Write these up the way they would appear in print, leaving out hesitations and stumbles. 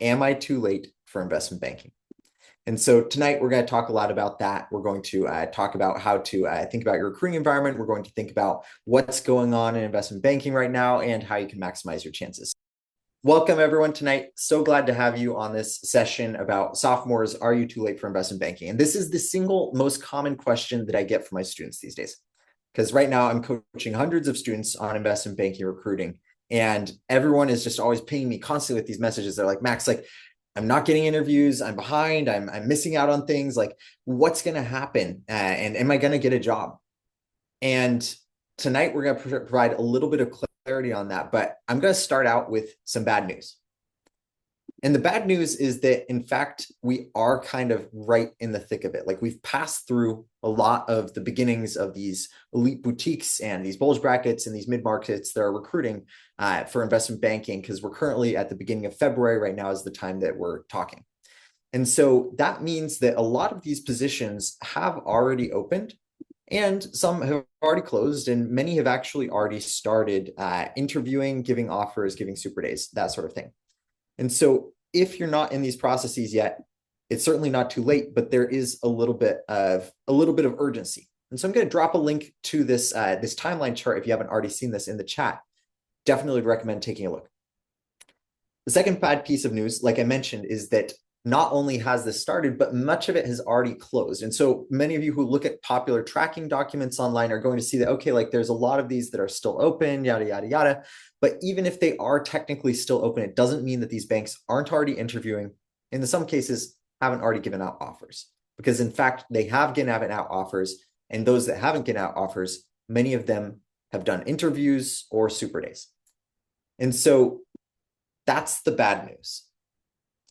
Am I too late for investment banking? And so tonight we're going to talk a lot about that. We're going to talk about how to think about your recruiting environment. We're going to think about what's going on in investment banking right now and how you can maximize your chances. Welcome everyone tonight. So glad to have you on this session about sophomores. Are you too late for investment banking? And this is the single most common question that I get from my students these days. Because right now I'm coaching hundreds of students on investment banking recruiting. And everyone is just always pinging me constantly with these messages. They're like, Max, like, I'm not getting interviews. I'm behind. I'm missing out on things. Like, what's going to happen? And am I going to get a job? And tonight we're going to provide a little bit of clarity on that. But I'm going to start out with some bad news. And the bad news is that, in fact, we are kind of right in the thick of it. Like, we've passed through a lot of the beginnings of these elite boutiques and these bulge brackets and these mid-markets that are recruiting for investment banking, because we're currently at the beginning of February. Right now is the time that we're talking. And so that means that a lot of these positions have already opened and some have already closed, and many have actually already started interviewing, giving offers, giving super days, that sort of thing. And so if you're not in these processes yet, it's certainly not too late, but there is a little bit of urgency. And so I'm going to drop a link to this timeline chart if you haven't already seen this in the chat. Definitely recommend taking a look. The second bad piece of news, like I mentioned, is that not only has this started, but much of it has already closed. And so many of you who look at popular tracking documents online are going to see that, okay, like there's a lot of these that are still open, yada, yada, yada. But even if they are technically still open, it doesn't mean that these banks aren't already interviewing, and in some cases haven't already given out offers. Because in fact, they have given out offers, and those that haven't given out offers, many of them have done interviews or super days. And so that's the bad news.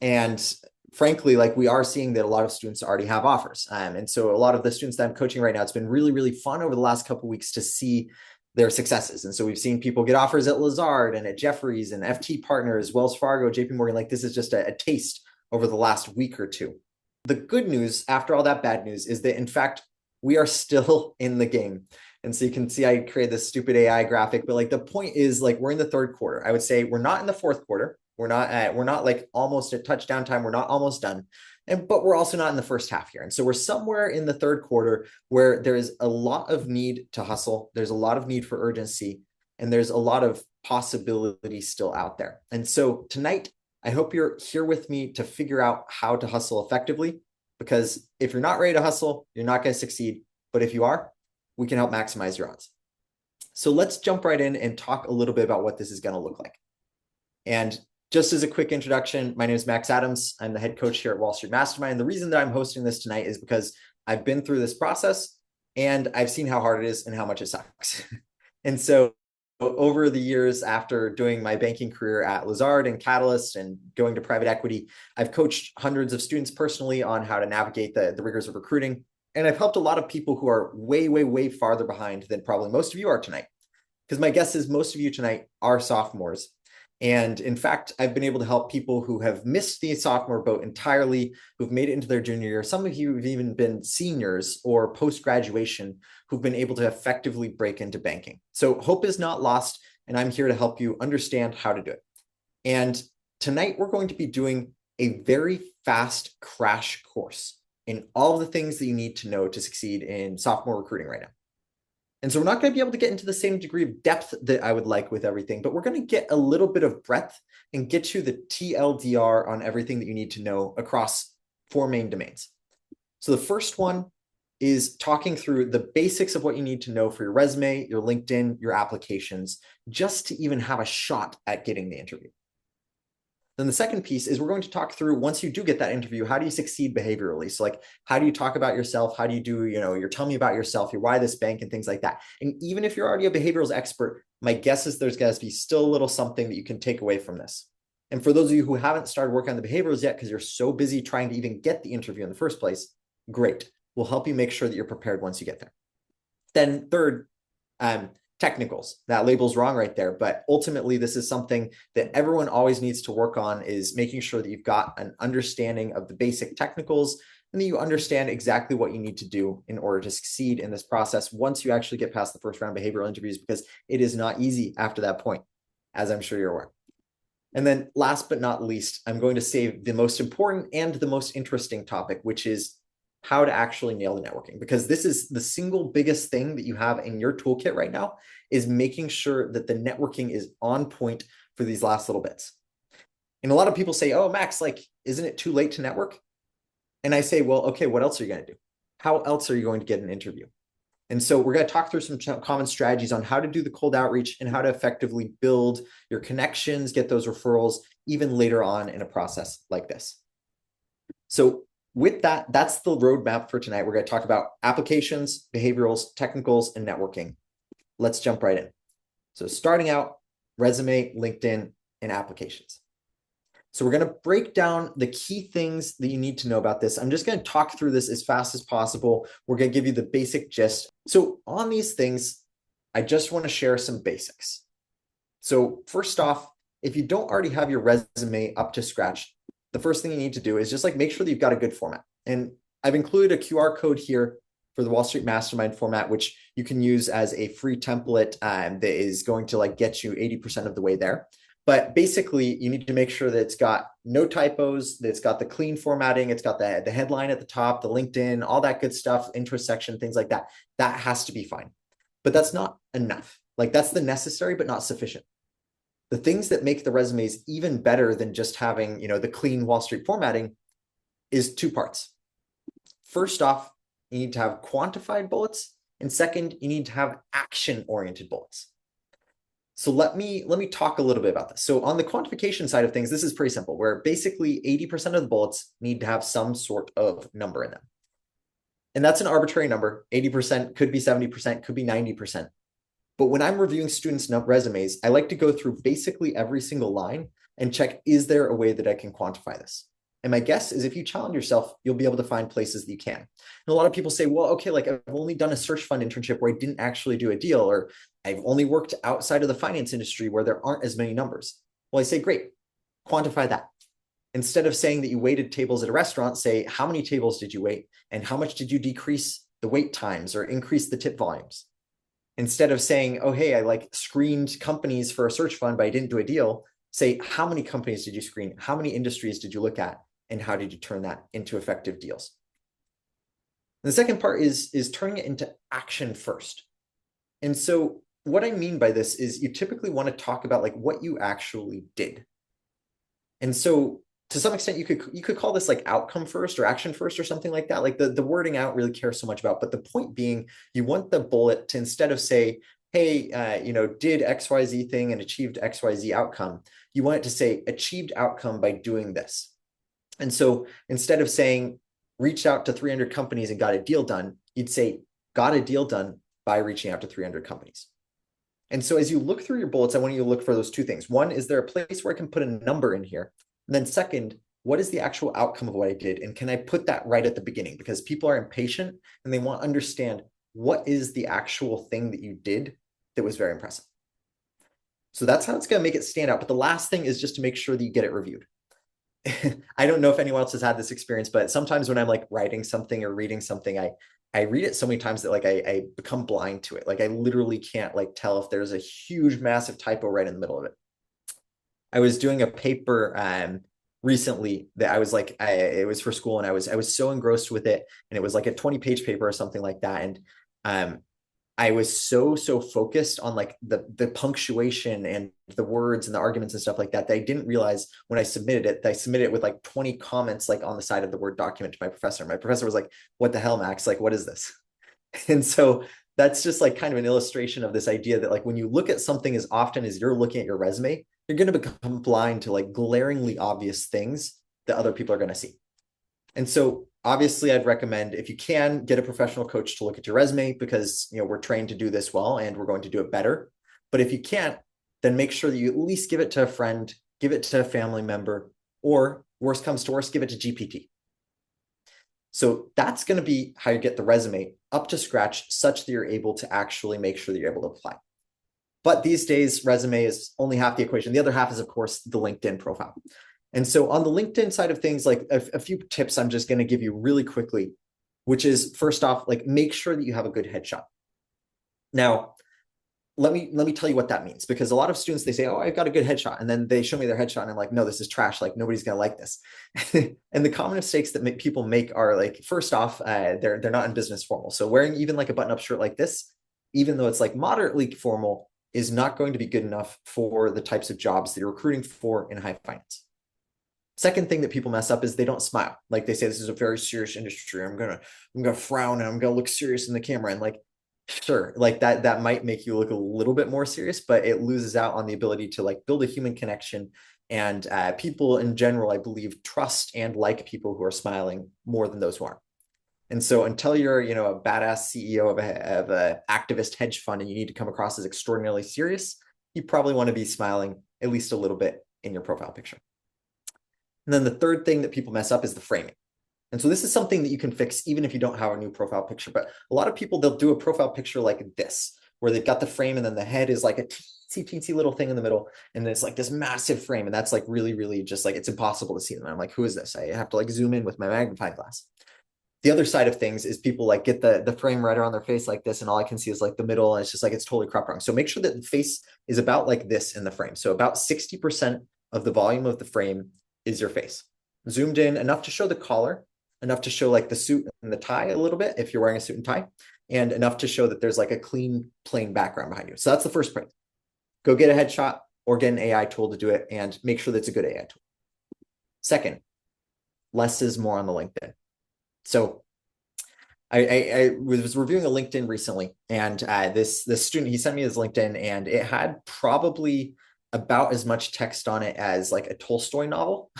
And frankly, like, we are seeing that a lot of students already have offers. And so a lot of the students that I'm coaching right now, it's been really, really fun over the last couple of weeks to see their successes. And so we've seen people get offers at Lazard and at Jefferies and FT Partners, Wells Fargo, JP Morgan. Like, this is just a taste over the last week or two. The good news after all that bad news is that, in fact, we are still in the game. And so you can see I created this stupid AI graphic, but like the point is, like, we're in the third quarter. I would say we're not in the fourth quarter. We're not like almost at touchdown time. We're not almost done. But we're also not in the first half here. And so we're somewhere in the third quarter where there is a lot of need to hustle. There's a lot of need for urgency, and there's a lot of possibility still out there. And so tonight, I hope you're here with me to figure out how to hustle effectively, because if you're not ready to hustle, you're not going to succeed. But if you are, we can help maximize your odds. So let's jump right in and talk a little bit about what this is going to look like. And just as a quick introduction, my name is Max Adams. I'm the head coach here at Wall Street Mastermind. And the reason that I'm hosting this tonight is because I've been through this process and I've seen how hard it is and how much it sucks. And so over the years, after doing my banking career at Lazard and Catalyst and going to private equity, I've coached hundreds of students personally on how to navigate the rigors of recruiting. And I've helped a lot of people who are way, way, way farther behind than probably most of you are tonight. Because my guess is most of you tonight are sophomores. And in fact, I've been able to help people who have missed the sophomore boat entirely, who've made it into their junior year. Some of you have even been seniors or post-graduation who've been able to effectively break into banking. So hope is not lost, and I'm here to help you understand how to do it. And tonight, we're going to be doing a very fast crash course in all of the things that you need to know to succeed in sophomore recruiting right now. And so we're not going to be able to get into the same degree of depth that I would like with everything, but we're going to get a little bit of breadth and get you the TLDR on everything that you need to know across 4 main domains. So the first one is talking through the basics of what you need to know for your resume, your LinkedIn, your applications, just to even have a shot at getting the interview. Then the second piece is we're going to talk through, once you do get that interview, how do you succeed behaviorally? So like, how do you talk about yourself? How do you do, your tell me about yourself, your why this bank and things like that. And even if you're already a behaviorals expert, my guess is there's going to be still a little something that you can take away from this. And for those of you who haven't started working on the behaviorals yet, because you're so busy trying to even get the interview in the first place, great. We'll help you make sure that you're prepared once you get there. Then third, technicals. That label's wrong right there, but ultimately this is something that everyone always needs to work on, is making sure that you've got an understanding of the basic technicals and that you understand exactly what you need to do in order to succeed in this process once you actually get past the first round behavioral interviews, because it is not easy after that point, as I'm sure you're aware. And then last but not least, I'm going to save the most important and the most interesting topic, which is how to actually nail the networking, because this is the single biggest thing that you have in your toolkit right now, is making sure that the networking is on point for these last little bits. And a lot of people say, oh, Max, like, isn't it too late to network? And I say, well, okay, what else are you going to do? How else are you going to get an interview? And so we're going to talk through some common strategies on how to do the cold outreach and how to effectively build your connections, get those referrals, even later on in a process like this. So with that, that's the roadmap for tonight. We're going to talk about applications, behaviorals, technicals, and networking. Let's jump right in. So starting out, resume, LinkedIn, and applications. So we're going to break down the key things that you need to know about this. I'm just going to talk through this as fast as possible. We're going to give you the basic gist. So on these things, I just want to share some basics. So first off, if you don't already have your resume up to scratch, the first thing you need to do is just like make sure that you've got a good format. And I've included a QR code here for the Wall Street Mastermind format, which you can use as a free template that is going to like get you 80% of the way there. But basically, you need to make sure that it's got no typos, that it's got the clean formatting, it's got the headline at the top, the LinkedIn, all that good stuff, interest section, things like that. That has to be fine. But that's not enough. Like that's the necessary, but not sufficient. The things that make the resumes even better than just having, the clean Wall Street formatting is two parts. First off, you need to have quantified bullets. And second, you need to have action-oriented bullets. So let me talk a little bit about this. So on the quantification side of things, this is pretty simple, where basically 80% of the bullets need to have some sort of number in them. And that's an arbitrary number. 80% could be 70%, could be 90%. But when I'm reviewing students' resumes, I like to go through basically every single line and check, is there a way that I can quantify this? And my guess is if you challenge yourself, you'll be able to find places that you can. And a lot of people say, well, okay, like I've only done a search fund internship where I didn't actually do a deal, or I've only worked outside of the finance industry where there aren't as many numbers. Well, I say, great, quantify that. Instead of saying that you waited tables at a restaurant, say, how many tables did you wait? And how much did you decrease the wait times or increase the tip volumes? Instead of saying, oh, hey, I like screened companies for a search fund, but I didn't do a deal, say, how many companies did you screen? How many industries did you look at? And how did you turn that into effective deals? And the second part is turning it into action first. And so what I mean by this is you typically want to talk about like what you actually did. And so to some extent, you could call this like outcome first or action first or something like that. Like the wording I don't really care so much about, but the point being, you want the bullet to, instead of say, hey, did XYZ thing and achieved XYZ outcome, you want it to say achieved outcome by doing this. And so instead of saying reached out to 300 companies and got a deal done, you'd say got a deal done by reaching out to 300 companies. And so as you look through your bullets, I want you to look for those two things. One, is there a place where I can put a number in here? And then second, what is the actual outcome of what I did? And can I put that right at the beginning? Because people are impatient and they want to understand what is the actual thing that you did that was very impressive. So that's how it's going to make it stand out. But the last thing is just to make sure that you get it reviewed. I don't know if anyone else has had this experience, but sometimes when I'm like writing something or reading something, I read it so many times that like I become blind to it. Like I literally can't like tell if there's a huge, massive typo right in the middle of it. I was doing a paper recently that I was like, it was for school, and I was so engrossed with it, and it was like a 20-page paper or something like that, and I was so focused on like the punctuation and the words and the arguments and stuff like that, that I didn't realize when I submitted it, that I submitted it with like 20 comments like on the side of the Word document to my professor. My professor was like, what the hell, Max? Like, what is this? And so that's just like kind of an illustration of this idea that like when you look at something as often as you're looking at your resume, you're going to become blind to like glaringly obvious things that other people are going to see. And so obviously I'd recommend, if you can, get a professional coach to look at your resume, because we're trained to do this well and we're going to do it better. But if you can't, then make sure that you at least give it to a friend, give it to a family member, or worst comes to worst, give it to GPT. So that's going to be how you get the resume up to scratch such that you're able to actually make sure that you're able to apply. But these days, resume is only half the equation. The other half is, of course, the LinkedIn profile. And so on the LinkedIn side of things, like a few tips I'm just going to give you really quickly, which is first off, like make sure that you have a good headshot. Now, let me tell you what that means, because a lot of students, they say, oh, I've got a good headshot, and then they show me their headshot and I'm like, no, this is trash, like nobody's gonna like this. And the common mistakes that people make are like, first off, they're not in business formal, so wearing even like a button-up shirt like this, even though it's like moderately formal, is not going to be good enough for the types of jobs that you're recruiting for in high finance. Second thing that people mess up is they don't smile. Like they say, this is a very serious industry, I'm gonna frown and I'm gonna look serious in the camera, and like, sure, like that might make you look a little bit more serious, but it loses out on the ability to like build a human connection. And people in general, I believe, trust and like people who are smiling more than those who aren't. And so until you're, a badass CEO of a activist hedge fund and you need to come across as extraordinarily serious, you probably want to be smiling at least a little bit in your profile picture. And then the third thing that people mess up is the framing. And so this is something that you can fix even if you don't have a new profile picture. But a lot of people, they'll do a profile picture like this, where they've got the frame and then the head is like a teensy little thing in the middle. And then it's like this massive frame. And that's like really, really just like, it's impossible to see them. And I'm like, who is this? I have to like zoom in with my magnifying glass. The other side of things is people like get the frame right around their face like this, and all I can see is like the middle, and it's just like, it's totally cropped wrong. So make sure that the face is about like this in the frame. So about 60% of the volume of the frame is your face. Zoomed in enough to show the collar, enough to show like the suit and the tie a little bit if you're wearing a suit and tie, and enough to show that there's like a clean, plain background behind you. So that's the first point. Go get a headshot or get an AI tool to do it, and make sure that it's a good AI tool. Second, less is more on the LinkedIn. So I was reviewing a LinkedIn recently, and this student, he sent me his LinkedIn, and it had probably about as much text on it as like a Tolstoy novel.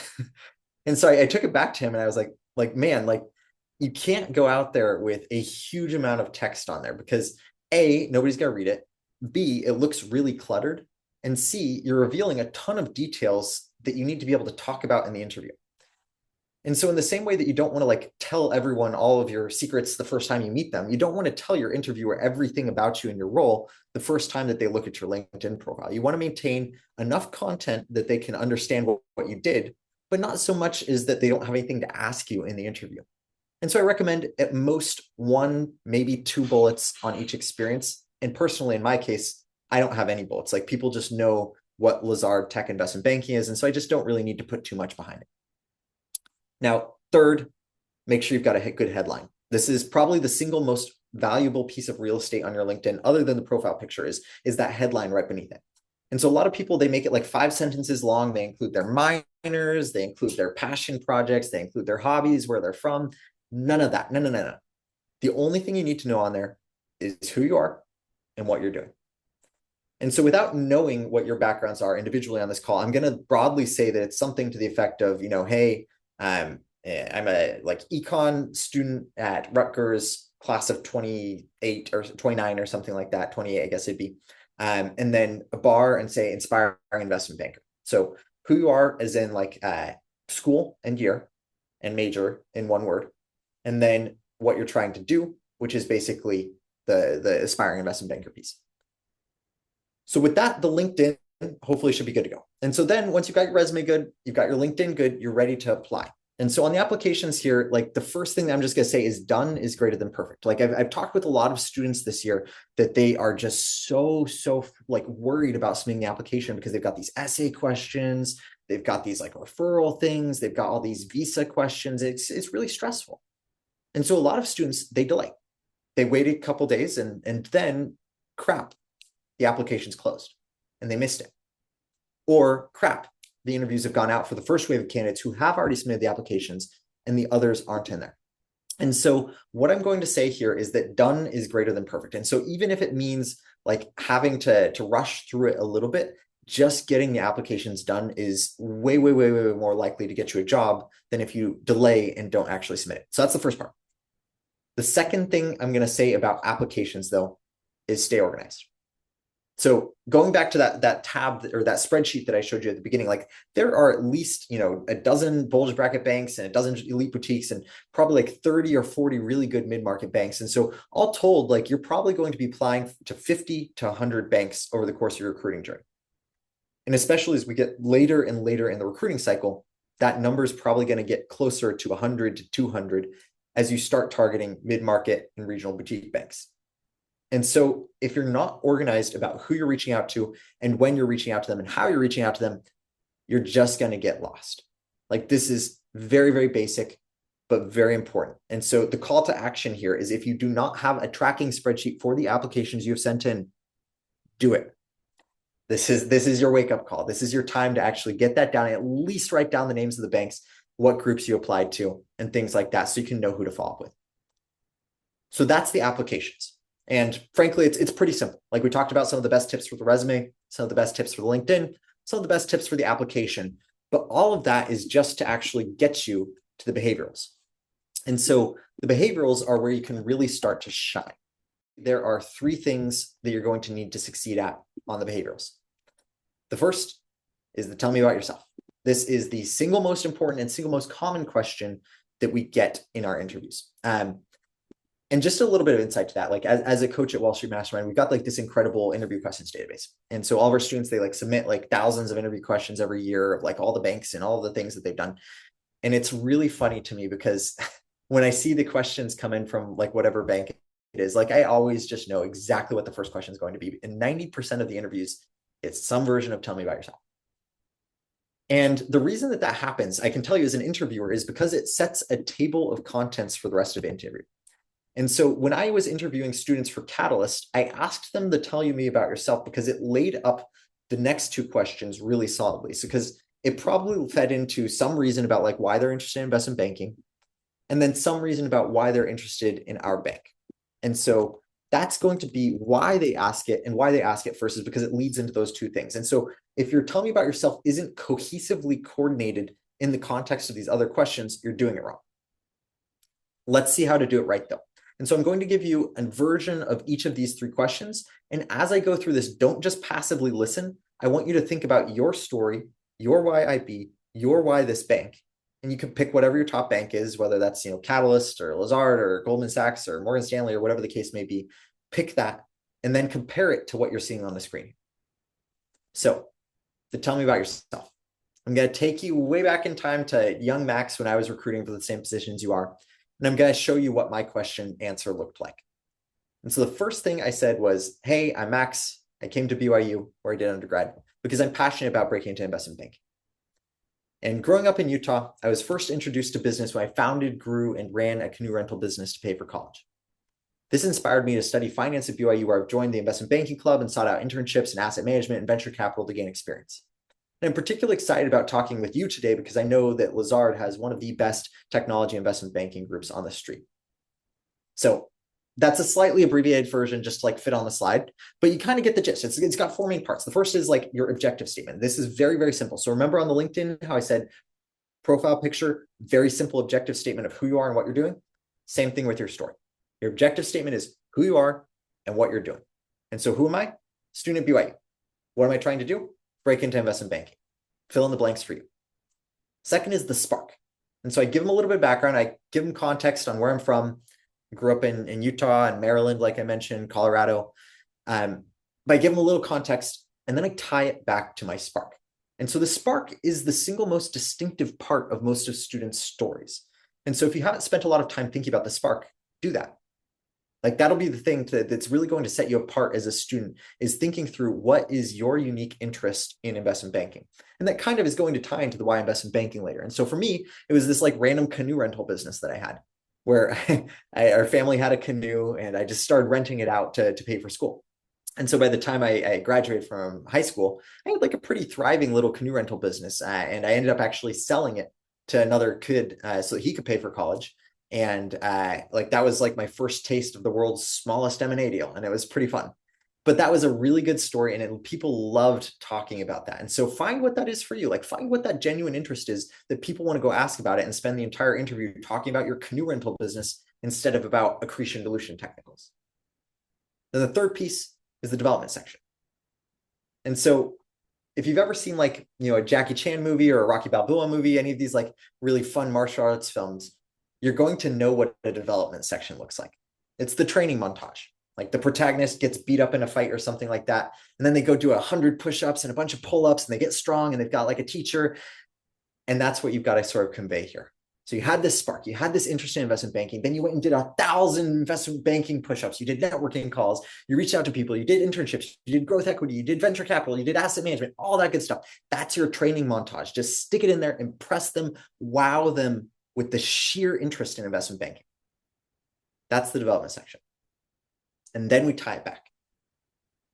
And so I took it back to him, and I was like, man, like you can't go out there with a huge amount of text on there, because A, nobody's gonna read it. B, it looks really cluttered. And C, you're revealing a ton of details that you need to be able to talk about in the interview. And so in the same way that you don't want to like tell everyone all of your secrets the first time you meet them, you don't want to tell your interviewer everything about you and your role the first time that they look at your LinkedIn profile. You want to maintain enough content that they can understand what you did, but not so much is that they don't have anything to ask you in the interview. And so I recommend at most 1, maybe 2 bullets on each experience. And personally, in my case, I don't have any bullets. Like people just know what Lazard Tech Investment Banking is. And so I just don't really need to put too much behind it. Now, third, make sure you've got a good headline. This is probably the single most valuable piece of real estate on your LinkedIn, other than the profile picture, is that headline right beneath it. And so a lot of people, they make it like 5 sentences long. They include their minors, they include their passion projects, they include their hobbies, where they're from. None of that. No. The only thing you need to know on there is who you are and what you're doing. And so without knowing what your backgrounds are individually on this call, I'm going to broadly say that it's something to the effect of, hey, I'm a like econ student at Rutgers, class of 28 or 29 or something like that, 28, I guess it'd be. And then a bar and say inspiring investment banker. So who you are as in like school and year and major in one word. And then what you're trying to do, which is basically the aspiring investment banker piece. So with that, the LinkedIn hopefully should be good to go. And so then once you've got your resume good, you've got your LinkedIn good, you're ready to apply. And so on the applications here, like the first thing that I'm just going to say is done is greater than perfect. Like I've talked with a lot of students this year that they are just so like worried about submitting the application because they've got these essay questions, they've got these like referral things, they've got all these visa questions. It's really stressful. And so a lot of students, they delay. They wait a couple days and then crap, the application's closed and they missed it. Or crap, the interviews have gone out for the first wave of candidates who have already submitted the applications and the others aren't in there. And so what I'm going to say here is that done is greater than perfect. And so even if it means like having to rush through it a little bit, just getting the applications done is way more likely to get you a job than if you delay and don't actually submit it. So that's the first part. The second thing I'm going to say about applications, though, is stay organized. So going back to that tab or that spreadsheet that I showed you at the beginning, like there are at least, a dozen bulge bracket banks and a dozen elite boutiques and probably like 30 or 40 really good mid-market banks. And so all told, like you're probably going to be applying to 50 to 100 banks over the course of your recruiting journey. And especially as we get later and later in the recruiting cycle, that number is probably going to get closer to 100 to 200 as you start targeting mid-market and regional boutique banks. And so if you're not organized about who you're reaching out to and when you're reaching out to them and how you're reaching out to them, you're just going to get lost. Like, this is very, very basic, but very important. And so the call to action here is, if you do not have a tracking spreadsheet for the applications you have sent in, do it. This is your wake-up call. This is your time to actually get that down, at least write down the names of the banks, what groups you applied to, and things like that, so you can know who to follow up with. So that's the applications. And frankly, it's pretty simple. Like, we talked about some of the best tips for the resume, some of the best tips for the LinkedIn, some of the best tips for the application. But all of that is just to actually get you to the behaviorals. And so the behaviorals are where you can really start to shine. There are 3 things that you're going to need to succeed at on the behaviorals. The first is the tell me about yourself. This is the single most important and single most common question that we get in our interviews. And just a little bit of insight to that, like, as a coach at Wall Street Mastermind, we've got like this incredible interview questions database. And so all of our students, they like submit like thousands of interview questions every year of like all the banks and all the things that they've done. And it's really funny to me because when I see the questions come in from like whatever bank it is, like, I always just know exactly what the first question is going to be. And 90% of the interviews, it's some version of tell me about yourself. And the reason that happens, I can tell you as an interviewer, is because it sets a table of contents for the rest of the interview. And so when I was interviewing students for Catalyst, I asked them to tell me about yourself because it laid up the next 2 questions really solidly. So because it probably fed into some reason about like why they're interested in investment banking, and then some reason about why they're interested in our bank. And so that's going to be why they ask it, and why they ask it first is because it leads into those 2 things. And so if your tell me about yourself isn't cohesively coordinated in the context of these other questions, you're doing it wrong. Let's see how to do it right, though. And so I'm going to give you a version of each of these 3 questions. And as I go through this, don't just passively listen. I want you to think about your story, your why IB, your why this bank. And you can pick whatever your top bank is, whether that's, Catalyst or Lazard or Goldman Sachs or Morgan Stanley or whatever the case may be. Pick that and then compare it to what you're seeing on the screen. So to tell me about yourself, I'm going to take you way back in time to young Max when I was recruiting for the same positions you are. And I'm going to show you what my question answer looked like. And so the first thing I said was, hey, I'm Max. I came to BYU, where I did undergrad, because I'm passionate about breaking into investment banking. And growing up in Utah, I was first introduced to business when I founded, grew, and ran a canoe rental business to pay for college. This inspired me to study finance at BYU, where I've joined the investment banking club and sought out internships in asset management and venture capital to gain experience. And I'm particularly excited about talking with you today because I know that Lazard has one of the best technology investment banking groups on the street. So that's a slightly abbreviated version, just to like fit on the slide, but you kind of get the gist. It's got 4 main parts. The first is like your objective statement. This is very, very simple. So remember on the LinkedIn, how I said profile picture, very simple objective statement of who you are and what you're doing. Same thing with your story. Your objective statement is who you are and what you're doing. And so who am I? Student at BYU. What am I trying to do? Break into investment banking. Fill in the blanks for you. Second is the spark. And so I give them a little bit of background. I give them context on where I'm from. I grew up in Utah and Maryland, like I mentioned, Colorado. But I give them a little context, and then I tie it back to my spark. And so the spark is the single most distinctive part of most of students' stories. And so if you haven't spent a lot of time thinking about the spark, do that. Like, that'll be the thing that's really going to set you apart as a student, is thinking through what is your unique interest in investment banking. And that kind of is going to tie into the why investment banking later. And so for me, it was this like random canoe rental business that I had, where our family had a canoe and I just started renting it out to pay for school. And so by the time I graduated from high school, I had like a pretty thriving little canoe rental business. And I ended up actually selling it to another kid so that he could pay for college. And like that was like my first taste of the world's smallest M&A deal. And it was pretty fun. But that was a really good story. And people loved talking about that. And so find what that is for you. Like, find what that genuine interest is that people want to go ask about it, and spend the entire interview talking about your canoe rental business instead of about accretion dilution technicals. Then the third piece is the development section. And so if you've ever seen like, a Jackie Chan movie or a Rocky Balboa movie, any of these like really fun martial arts films, you're going to know what a development section looks like. It's the training montage. Like, the protagonist gets beat up in a fight or something like that, and then they go do 100 push-ups and a bunch of pull-ups, and they get strong, and they've got like a teacher. And that's what you've got to sort of convey here. So you had this spark, you had this interest in investment banking, then you went and did 1,000 investment banking push-ups, you did networking calls, you reached out to people, you did internships, you did growth equity, you did venture capital, you did asset management, all that good stuff. That's your training montage. Just stick it in there, impress them, wow them with the sheer interest in investment banking. That's the development section. And then we tie it back.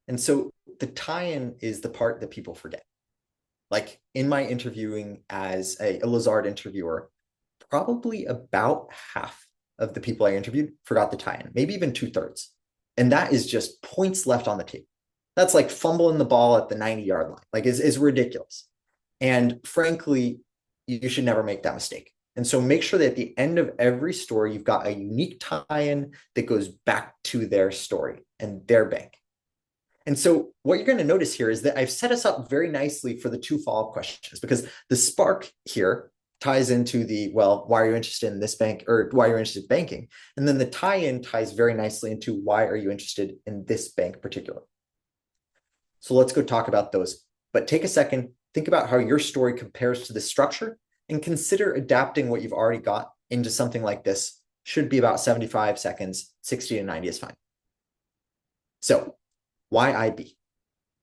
And so the tie-in is the part that people forget. Like in my interviewing as a Lazard interviewer, probably about half of the people I interviewed forgot the tie-in, maybe even 2/3. And that is just points left on the table. That's like fumbling the ball at the 90-yard line. Like is ridiculous. And frankly, you should never make that mistake. And so make sure that at the end of every story, you've got a unique tie-in that goes back to their story and their bank. And so what you're going to notice here is that I've set us up very nicely for the 2 follow-up questions, because the spark here ties into the, well, why are you interested in this bank, or why are you interested in banking? And then the tie-in ties very nicely into why are you interested in this bank in particular. So let's go talk about those. But take a second, think about how your story compares to the structure, and consider adapting what you've already got into something like this. Should be about 75 seconds, 60 to 90 is fine. So why IB?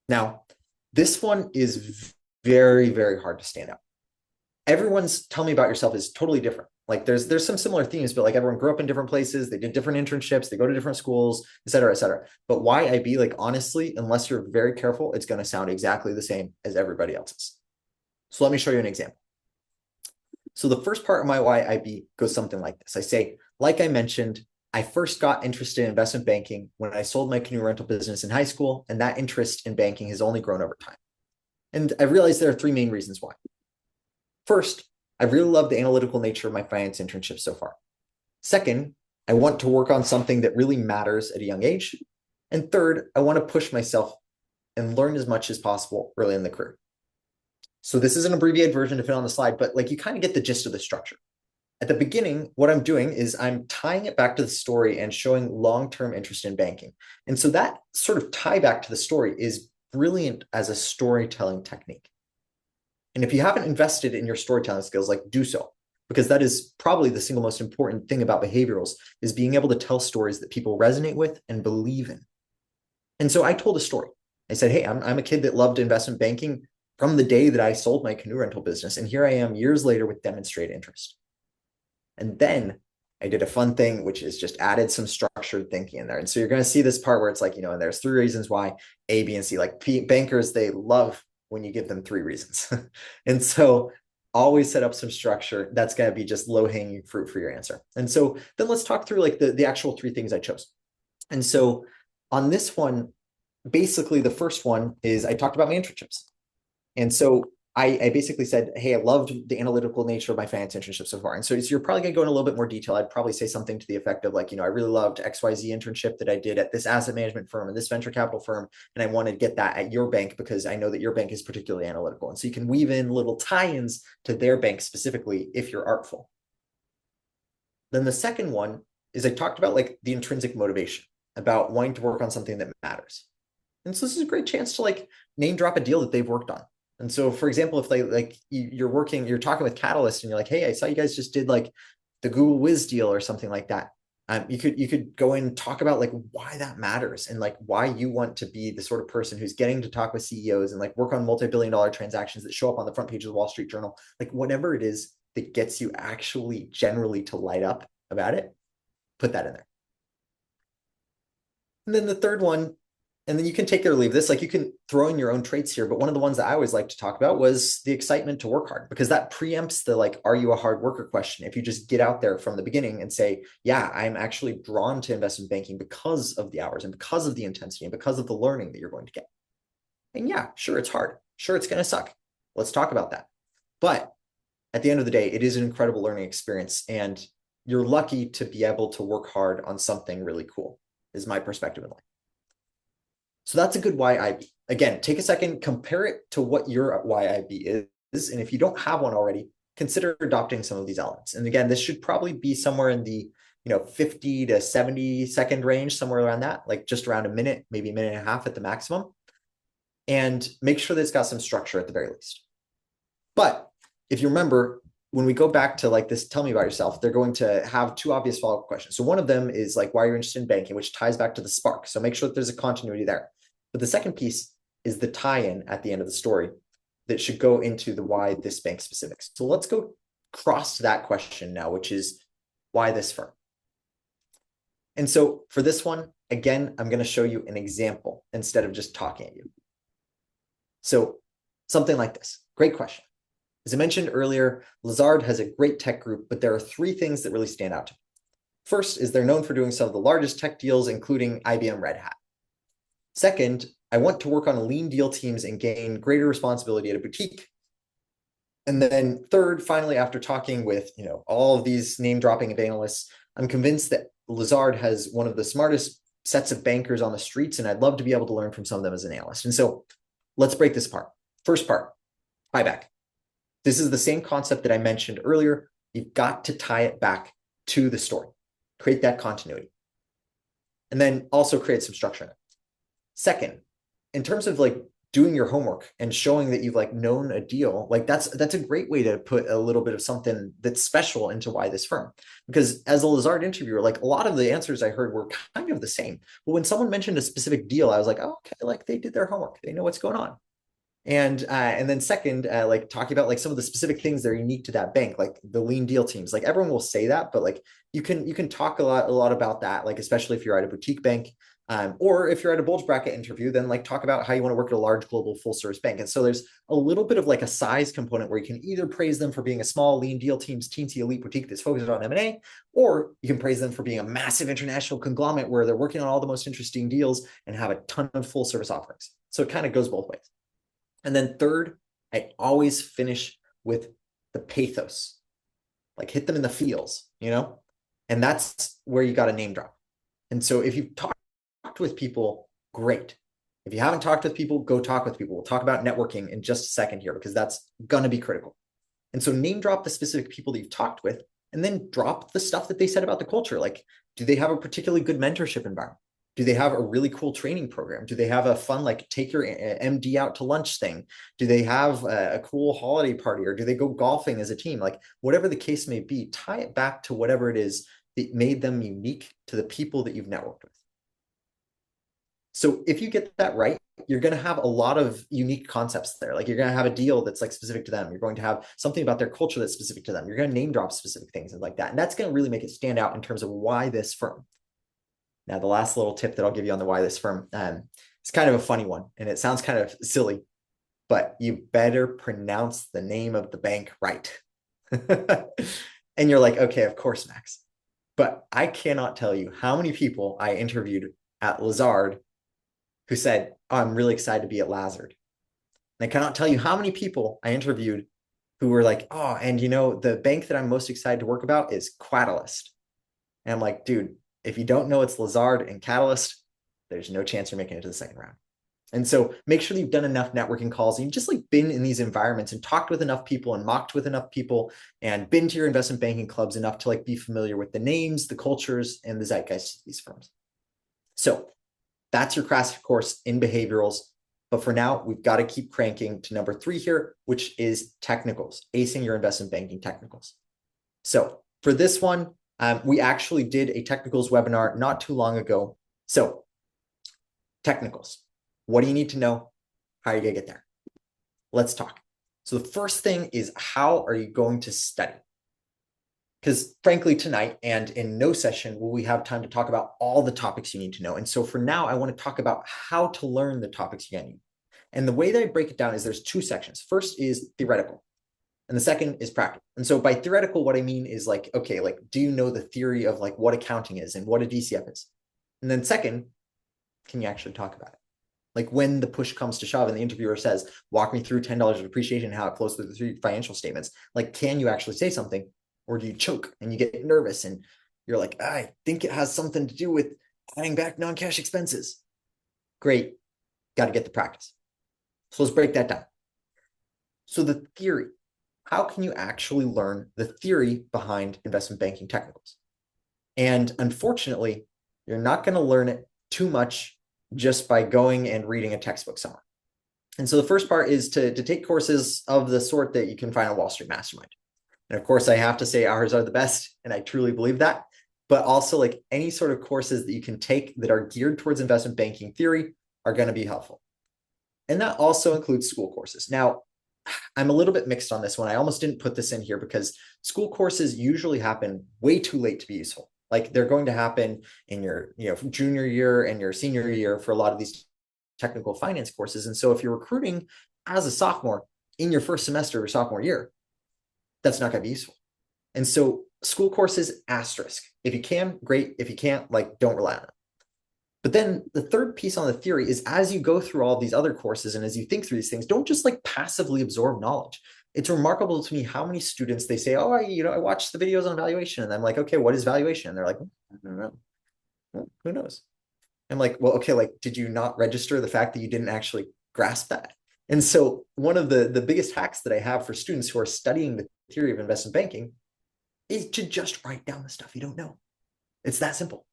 Now, this one is very, very hard to stand out. Everyone's tell me about yourself is totally different. Like there's some similar themes, but like everyone grew up in different places, they did different internships, they go to different schools, et cetera, et cetera. But why IB, like honestly, unless you're very careful, it's going to sound exactly the same as everybody else's. So let me show you an example. So the first part of my why IB goes something like this. I say, like I mentioned, I first got interested in investment banking when I sold my canoe rental business in high school, and that interest in banking has only grown over time. And I realized there are 3 main reasons why. First, I really love the analytical nature of my finance internship so far. Second, I want to work on something that really matters at a young age. And third, I want to push myself and learn as much as possible early in the career. So this is an abbreviated version to fit on the slide, but like you kind of get the gist of the structure. At the beginning, what I'm doing is I'm tying it back to the story and showing long-term interest in banking. And so that sort of tie back to the story is brilliant as a storytelling technique. And if you haven't invested in your storytelling skills, like do so, because that is probably the single most important thing about behaviorals, is being able to tell stories that people resonate with and believe in. And so I told a story. I said, hey, I'm a kid that loved investment banking from the day that I sold my canoe rental business. And here I am years later with demonstrated interest. And then I did a fun thing, which is just added some structured thinking in there. And so you're going to see this part where it's like, and there's 3 reasons why A, B, and C. Like bankers, they love when you give them 3 reasons. And so always set up some structure. That's going to be just low-hanging fruit for your answer. And so then let's talk through like the actual 3 things I chose. And so on this one, basically the first one is I talked about my internships. And so I basically said, hey, I loved the analytical nature of my finance internship so far. And so you're probably going to go in a little bit more detail. I'd probably say something to the effect of like, I really loved XYZ internship that I did at this asset management firm and this venture capital firm. And I want to get that at your bank because I know that your bank is particularly analytical. And so you can weave in little tie-ins to their bank specifically if you're artful. Then the second one is I talked about like the intrinsic motivation, about wanting to work on something that matters. And so this is a great chance to like name drop a deal that they've worked on. And so, for example, if they like you're talking with Catalyst and you're like, hey, I saw you guys just did like the Google Wiz deal or something like that. You could go and talk about like why that matters and like why you want to be the sort of person who's getting to talk with CEOs and like work on multi-billion-dollar transactions that show up on the front page of the Wall Street Journal, like whatever it is that gets you actually generally to light up about it, put that in there. And then the third one, and then you can take it or leave this, like you can throw in your own traits here. But one of the ones that I always like to talk about was the excitement to work hard, because that preempts the like, are you a hard worker question? If you just get out there from the beginning and say, yeah, I'm actually drawn to investment banking because of the hours and because of the intensity and because of the learning that you're going to get. And yeah, sure, it's hard. Sure, it's going to suck. Let's talk about that. But at the end of the day, it is an incredible learning experience. And you're lucky to be able to work hard on something really cool, is my perspective in life. So that's a good why IB. Again, take a second, compare it to what your why IB is. And if you don't have one already, consider adopting some of these elements. And again, this should probably be somewhere in the 50 to 70 second range, somewhere around that, like just around a minute, maybe a minute and a half at the maximum. And make sure that it's got some structure at the very least. But if you remember, when we go back to like this, tell me about yourself, they're going to have two obvious follow-up questions. So one of them is like, why you're interested in banking, which ties back to the spark. So make sure that there's a continuity there. But the second piece is the tie-in at the end of the story that should go into the why this bank specifics. So let's go cross to that question now, which is why this firm? And so for this one, again, I'm going to show you an example instead of just talking at you. So something like this. Great question. As I mentioned earlier, Lazard has a great tech group, but there are three things that really stand out to me. First is they're known for doing some of the largest tech deals, including IBM Red Hat. Second, I want to work on lean deal teams and gain greater responsibility at a boutique. And then third, finally, after talking with all of these name dropping of analysts, I'm convinced that Lazard has one of the smartest sets of bankers on the streets, and I'd love to be able to learn from some of them as an analyst. And so let's break this apart. First part, buyback. This is the same concept that I mentioned earlier. You've got to tie it back to the story, create that continuity, and then also create some structure in it. Second, in terms of like doing your homework and showing that you've like known a deal, like that's a great way to put a little bit of something that's special into why this firm. Because as a Lazard interviewer, like a lot of the answers I heard were kind of the same. But when someone mentioned a specific deal, I was like, oh, okay, like they did their homework. They know what's going on. And then second, like talking about like some of the specific things that are unique to that bank, like the lean deal teams. Like everyone will say that, but like you can talk a lot about that, like especially if you're at a boutique bank. Or if you're at a bulge bracket interview, then like talk about how you want to work at a large global full service bank. And so there's a little bit of like a size component where you can either praise them for being a small lean deal team's teensy elite boutique that's focused on M&A, or you can praise them for being a massive international conglomerate where they're working on all the most interesting deals and have a ton of full service offerings. So it kind of goes both ways. And then third, I always finish with the pathos, like hit them in the feels, and that's where you got to name drop. And so if you've talked with people, great. If you haven't talked with people, go talk with people. We'll talk about networking in just a second here because that's going to be critical. And so name drop the specific people that you've talked with and then drop the stuff that they said about the culture. Like, do they have a particularly good mentorship environment? Do they have a really cool training program? Do they have a fun, like take your MD out to lunch thing? Do they have a cool holiday party, or do they go golfing as a team? Like whatever the case may be, tie it back to whatever it is that made them unique to the people that you've networked with. So if you get that right, you're going to have a lot of unique concepts there. Like you're going to have a deal that's like specific to them. You're going to have something about their culture that's specific to them. You're going to name drop specific things and like that. And that's going to really make it stand out in terms of why this firm. Now, the last little tip that I'll give you on the why this firm, it's kind of a funny one, and it sounds kind of silly, but you better pronounce the name of the bank right. And you're like, okay, of course, Max. But I cannot tell you how many people I interviewed at Lazard who said, oh, I'm really excited to be at Lazard. And I cannot tell you how many people I interviewed who were like, oh, and the bank that I'm most excited to work about is Catalyst. And I'm like, dude, if you don't know it's Lazard and Catalyst, there's no chance you're making it to the second round. And so make sure that you've done enough networking calls and you've just like been in these environments and talked with enough people and mocked with enough people and been to your investment banking clubs enough to like be familiar with the names, the cultures, and the zeitgeist of these firms. So that's your crash course in behaviorals. But for now, we've got to keep cranking to number 3 here, which is technicals, acing your investment banking technicals. So for this one, we actually did a technicals webinar not too long ago. So technicals, what do you need to know? How are you going to get there? Let's talk. So the first thing is, how are you going to study? Because frankly, tonight and in no session will we have time to talk about all the topics you need to know. And so for now, I want to talk about how to learn the topics you're going to need. And the way that I break it down is there's 2 sections. First is theoretical, and the second is practical. And so by theoretical, what I mean is like, okay, like, do you know the theory of like what accounting is and what a DCF is? And then second, can you actually talk about it? Like when the push comes to shove and the interviewer says, walk me through $10 of depreciation and how it flows through the 3 financial statements. Like, can you actually say something, or do you choke and you get nervous and you're like, I think it has something to do with adding back non-cash expenses? Great. Got to get the practice. So let's break that down. So the theory, how can you actually learn the theory behind investment banking technicals? And unfortunately, you're not going to learn it too much just by going and reading a textbook somewhere. And so the first part is to take courses of the sort that you can find on Wall Street Mastermind. And of course, I have to say ours are the best, and I truly believe that. But also, like any sort of courses that you can take that are geared towards investment banking theory are going to be helpful. And that also includes school courses. Now, I'm a little bit mixed on this one. I almost didn't put this in here because school courses usually happen way too late to be useful. Like they're going to happen in your, junior year and your senior year for a lot of these technical finance courses. And so if you're recruiting as a sophomore in your first semester of your sophomore year, that's not going to be useful. And so school courses, asterisk. If you can, great. If you can't, like, don't rely on it. But then the third piece on the theory is as you go through all these other courses and as you think through these things, don't just like passively absorb knowledge. It's remarkable to me how many students they say, oh, I watched the videos on valuation. And I'm like, okay, what is valuation? And they're like, I don't know. Well, who knows? I'm like, well, okay, like, did you not register the fact that you didn't actually grasp that? And so one of the biggest hacks that I have for students who are studying the theory of investment banking is to just write down the stuff you don't know. It's that simple.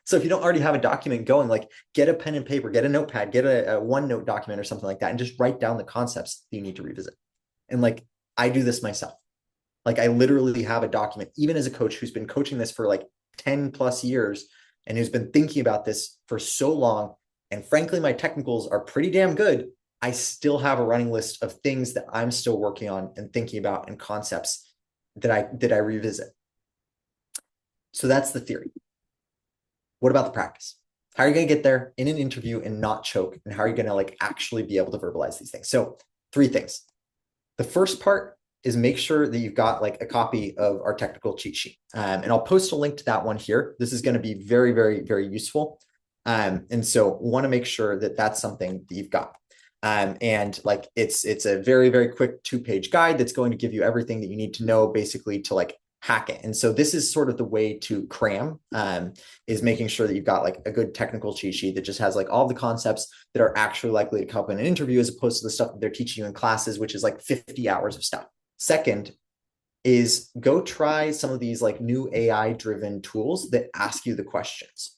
So if you don't already have a document going, like get a pen and paper, get a notepad, get a OneNote document or something like that, and just write down the concepts that you need to revisit. And like, I do this myself. Like I literally have a document, even as a coach who's been coaching this for like 10 plus years and who's been thinking about this for so long. And frankly, my technicals are pretty damn good. I still have a running list of things that I'm still working on and thinking about and concepts that I revisit. So that's the theory. What about the practice? How are you going to get there in an interview and not choke? And how are you going to like actually be able to verbalize these things? So 3 things. The first part is make sure that you've got like a copy of our technical cheat sheet. And I'll post a link to that one here. This is going to be very, very, very useful. And so want to make sure that that's something that you've got. And like it's a very, very quick 2-page guide that's going to give you everything that you need to know basically to like hack it. And so this is sort of the way to cram, is making sure that you've got like a good technical cheat sheet that just has like all the concepts that are actually likely to come up in an interview as opposed to the stuff that they're teaching you in classes, which is like 50 hours of stuff. Second is go try some of these like new AI driven tools that ask you the questions.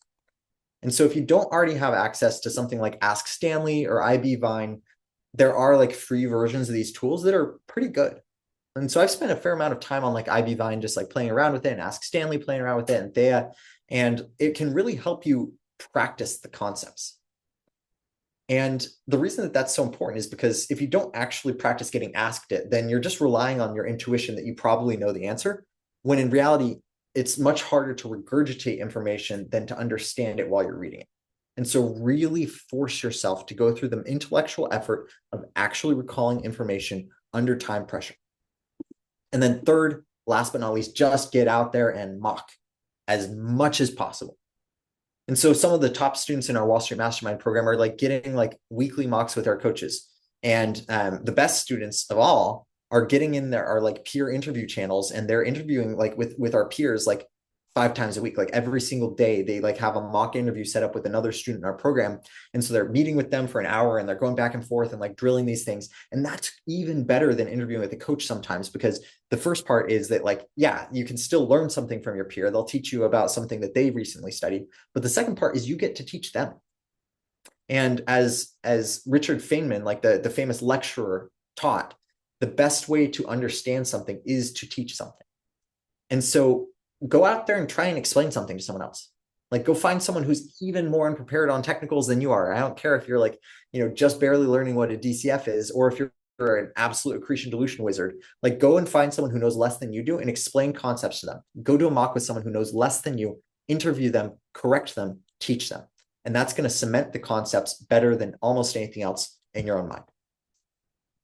And so if you don't already have access to something like Ask Stanley or IB Vine, there are like free versions of these tools that are pretty good. And so I've spent a fair amount of time on like IB Vine, just like playing around with it, and Ask Stanley playing around with it, and Thea, and it can really help you practice the concepts. And the reason that that's so important is because if you don't actually practice getting asked it, then you're just relying on your intuition that you probably know the answer, when in reality, it's much harder to regurgitate information than to understand it while you're reading it. And so really force yourself to go through the intellectual effort of actually recalling information under time pressure. And then third, last but not least, just get out there and mock as much as possible. And so some of the top students in our Wall Street Mastermind program are like getting like weekly mocks with our coaches. And the best students of all are getting in there, are like peer interview channels, and they're interviewing like with our peers like 5 times a week. Like every single day they like have a mock interview set up with another student in our program. And so they're meeting with them for an hour and they're going back and forth and like drilling these things. And that's even better than interviewing with a coach sometimes, because the first part is that like, yeah, you can still learn something from your peer. They'll teach you about something that they recently studied. But the second part is you get to teach them. And as Richard Feynman, like the famous lecturer, taught, the best way to understand something is to teach something. And so go out there and try and explain something to someone else. Like go find someone who's even more unprepared on technicals than you are. I don't care if you're like, just barely learning what a DCF is, or if you're an absolute accretion dilution wizard. Like go and find someone who knows less than you do and explain concepts to them. Go do a mock with someone who knows less than you, interview them, correct them, teach them. And that's going to cement the concepts better than almost anything else in your own mind.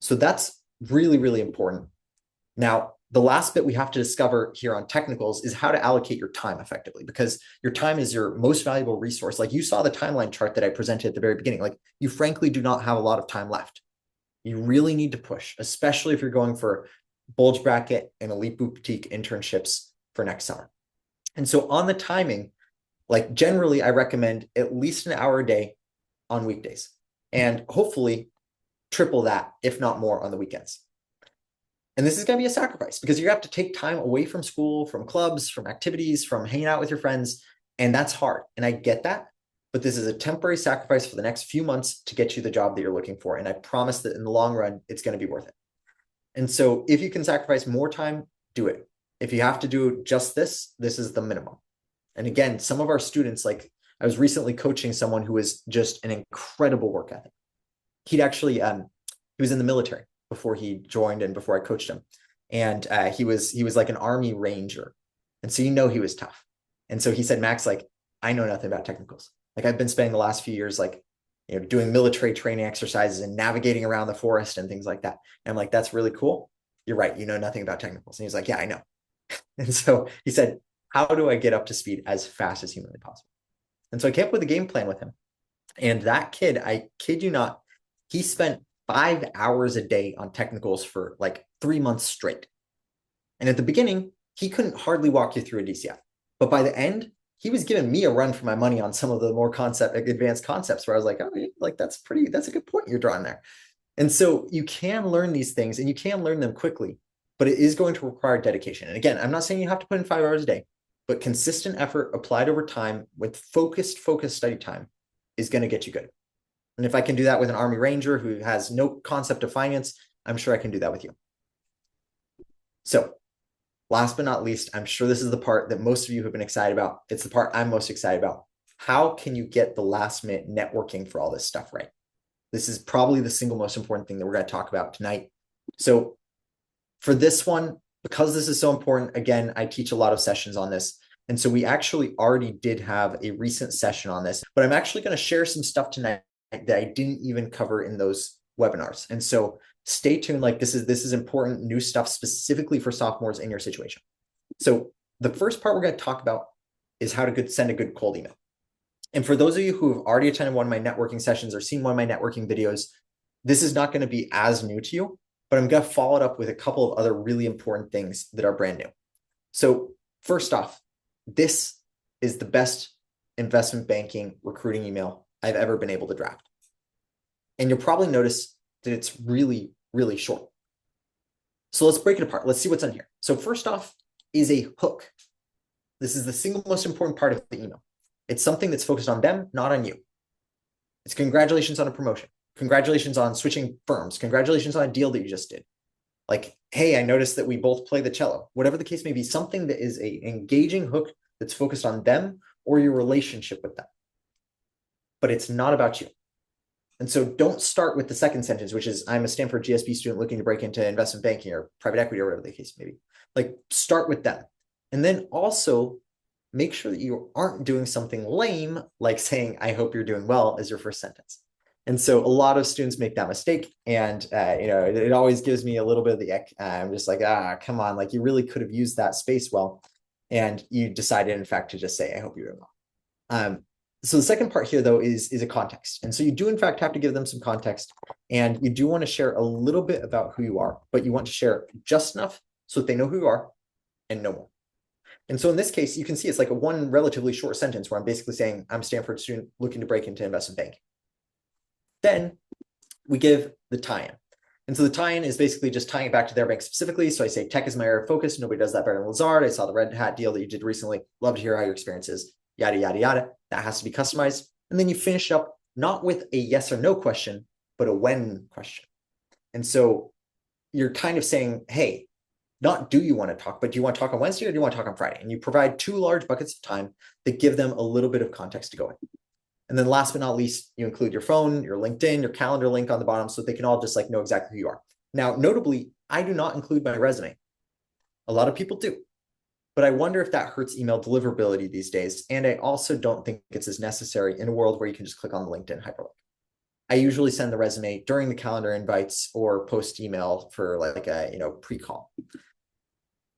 So that's really, really important. Now, the last bit we have to discover here on technicals is how to allocate your time effectively, because your time is your most valuable resource. Like you saw the timeline chart that I presented at the very beginning. Like you frankly do not have a lot of time left. You really need to push, especially if you're going for bulge bracket and elite boutique internships for next summer. And so on the timing, like generally I recommend at least an hour a day on weekdays, and hopefully triple that, if not more, on the weekends. And this is going to be a sacrifice because you have to take time away from school, from clubs, from activities, from hanging out with your friends. And that's hard. And I get that. But this is a temporary sacrifice for the next few months to get you the job that you're looking for. And I promise that in the long run, it's going to be worth it. And so if you can sacrifice more time, do it. If you have to do just this is the minimum. And again, some of our students, like I was recently coaching someone who was just an incredible work ethic. He'd actually, he was in the military before he joined and before I coached him. And he was like an Army Ranger. And so, he was tough. And so he said, Max, like, I know nothing about technicals. Like I've been spending the last few years, like, doing military training exercises and navigating around the forest and things like that. And I'm like, that's really cool. You're right. You know nothing about technicals. And he's like, yeah, I know. And so he said, how do I get up to speed as fast as humanly possible? And so I came up with a game plan with him. And that kid, I kid you not, he spent 5 hours a day on technicals for like 3 months straight. And at the beginning, he couldn't hardly walk you through a DCF. But by the end, he was giving me a run for my money on some of the more advanced concepts where I was like, oh, like that's a good point you're drawing there. And so you can learn these things and you can learn them quickly, but it is going to require dedication. And again, I'm not saying you have to put in 5 hours a day, but consistent effort applied over time with focused study time is going to get you good. And if I can do that with an Army Ranger who has no concept of finance, I'm sure I can do that with you. So last but not least, I'm sure this is the part that most of you have been excited about. It's the part I'm most excited about. How can you get the last minute networking for all this stuff right? This is probably the single most important thing that we're going to talk about tonight. So for this one, because this is so important, again, I teach a lot of sessions on this. And so we actually already did have a recent session on this, but I'm actually going to share some stuff tonight that I didn't even cover in those webinars. And so stay tuned. Like this is important new stuff specifically for sophomores in your situation. So the first part we're going to talk about is how to send a good cold email. And for those of you who have already attended one of my networking sessions or seen one of my networking videos, this is not going to be as new to you, but I'm going to follow it up with a couple of other really important things that are brand new. So first off, this is the best investment banking recruiting email I've ever been able to draft. And you'll probably notice that it's really, really short. So let's break it apart. Let's see what's on here. So first off is a hook. This is the single most important part of the email. It's something that's focused on them, not on you. It's congratulations on a promotion. Congratulations on switching firms. Congratulations on a deal that you just did. Like, hey, I noticed that we both play the cello. Whatever the case may be, something that is an engaging hook that's focused on them or your relationship with them. But it's not about you. And so don't start with the second sentence, which is, I'm a Stanford GSB student looking to break into investment banking or private equity or whatever the case may be. Like, start with them. And then also make sure that you aren't doing something lame, like saying, I hope you're doing well as your first sentence. And so a lot of students make that mistake. And, it always gives me a little bit of the ick. I'm just like, come on, like you really could have used that space well. And you decided, in fact, to just say, I hope you're doing well. So the second part here, though, is a context. And so you do, in fact, have to give them some context. And you do want to share a little bit about who you are, but you want to share just enough so that they know who you are and no more. And so in this case, you can see it's like one relatively short sentence where I'm basically saying, I'm a Stanford student looking to break into investment banking. Then we give the tie-in. And so the tie-in is basically just tying it back to their bank specifically. So I say, tech is my area of focus. Nobody does that better than Lazard. I saw the Red Hat deal that you did recently. Love to hear how your experience is. Yada, yada, yada. That has to be customized. And then you finish up not with a yes or no question, but a when question. And so you're kind of saying, hey, not do you want to talk, but do you want to talk on Wednesday or do you want to talk on Friday? And you provide 2 large buckets of time that give them a little bit of context to go in. And then last but not least, you include your phone, your LinkedIn, your calendar link on the bottom so they can all just like know exactly who you are. Now, notably, I do not include my resume. A lot of people do, but I wonder if that hurts email deliverability these days. And I also don't think it's as necessary in a world where you can just click on the LinkedIn hyperlink. I usually send the resume during the calendar invites or post email for like a pre-call.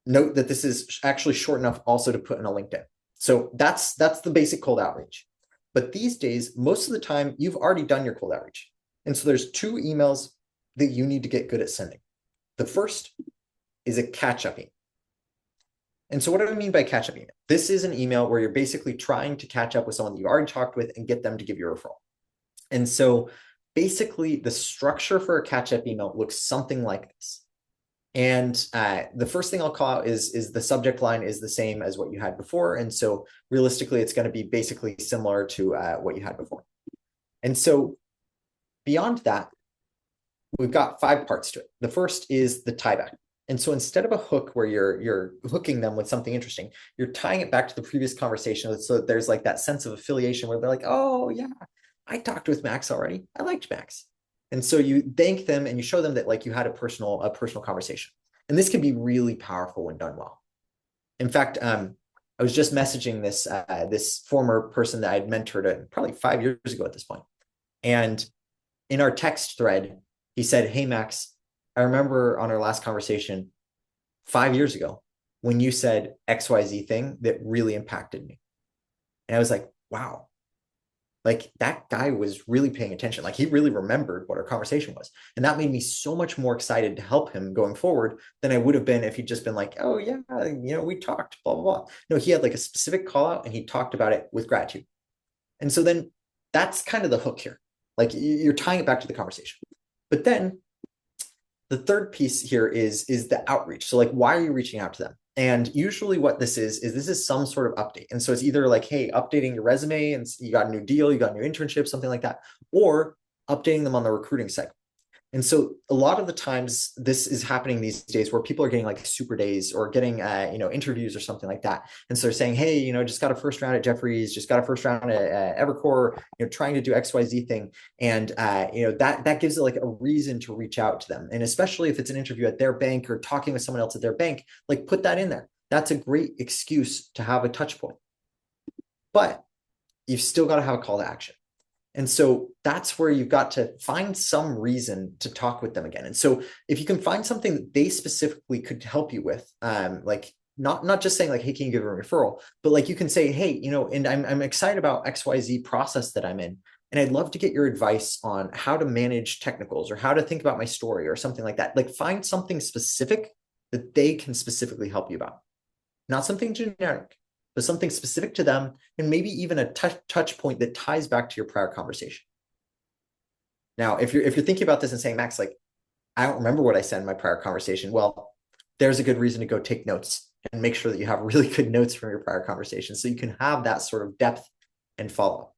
Note that this is actually short enough also to put in a LinkedIn. So that's the basic cold outreach. But these days, most of the time, you've already done your cold outreach. And so there's 2 emails that you need to get good at sending. The first is a catch-up email. And so what do I mean by catch-up email? This is an email where you're basically trying to catch up with someone that you already talked with and get them to give you a referral. And so basically, the structure for a catch-up email looks something like this. And the first thing I'll call out is the subject line is the same as what you had before. And so realistically, it's going to be basically similar to what you had before. And so beyond that, we've got 5 parts to it. The first is the tie back. And so instead of a hook where you're hooking them with something interesting, you're tying it back to the previous conversation. So that there's like that sense of affiliation where they're like, oh yeah, I talked with Max already. I liked Max. And so you thank them and you show them that like you had a personal conversation. And this can be really powerful when done well. In fact, I was just messaging this former person that I'd mentored probably 5 years ago at this point. And in our text thread, he said, hey, Max, I remember on our last conversation 5 years ago when you said XYZ thing that really impacted me. And I was like, wow, like that guy was really paying attention. Like he really remembered what our conversation was. And that made me so much more excited to help him going forward than I would have been if he'd just been like, oh yeah, we talked, blah, blah, blah. No, he had like a specific call out and he talked about it with gratitude. And so then that's kind of the hook here. Like you're tying it back to the conversation. But then the third piece here is the outreach. So like, why are you reaching out to them? And usually what this is some sort of update. And so it's either like, hey, updating your resume and you got a new deal, you got a new internship, something like that, or updating them on the recruiting cycle. And so a lot of the times this is happening these days where people are getting like super days or getting, interviews or something like that. And so they're saying, hey, just got a first round at Jefferies, just got a first round at Evercore, trying to do XYZ thing. And, that gives it like a reason to reach out to them. And especially if it's an interview at their bank or talking with someone else at their bank, like put that in there. That's a great excuse to have a touch point. But you've still got to have a call to action. And so that's where you've got to find some reason to talk with them again. And so if you can find something that they specifically could help you with, like not just saying like, hey, can you give a referral, but like you can say, hey, and I'm excited about XYZ process that I'm in. And I'd love to get your advice on how to manage technicals or how to think about my story or something like that. Like find something specific that they can specifically help you about, not something generic, but something specific to them, and maybe even a touch point that ties back to your prior conversation. Now, if you're thinking about this and saying, Max, like, I don't remember what I said in my prior conversation, well, there's a good reason to go take notes and make sure that you have really good notes from your prior conversation so you can have that sort of depth and follow-up.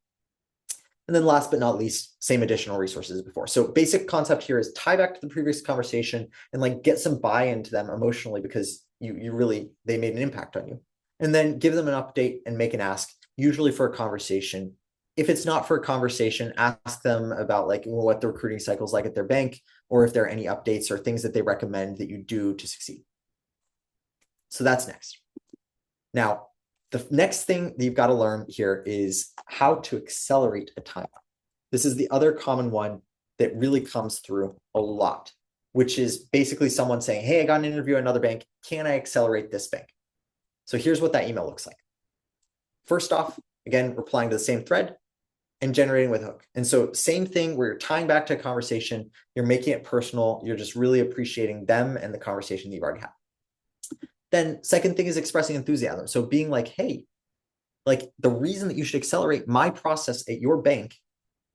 And then last but not least, same additional resources as before. So basic concept here is tie back to the previous conversation and like get some buy-in to them emotionally because they made an impact on you. And then give them an update and make an ask, usually for a conversation. If it's not for a conversation, ask them about like what the recruiting cycle is like at their bank, or if there are any updates or things that they recommend that you do to succeed. So that's next. Now, the next thing that you've got to learn here is how to accelerate a timeline. This is the other common one that really comes through a lot, which is basically someone saying, hey, I got an interview at another bank. Can I accelerate this bank? So here's what that email looks like. First off, again, replying to the same thread and generating with a hook. And so same thing where you're tying back to a conversation, you're making it personal, you're just really appreciating them and the conversation that you've already had. Then second thing is expressing enthusiasm. So being like, hey, like the reason that you should accelerate my process at your bank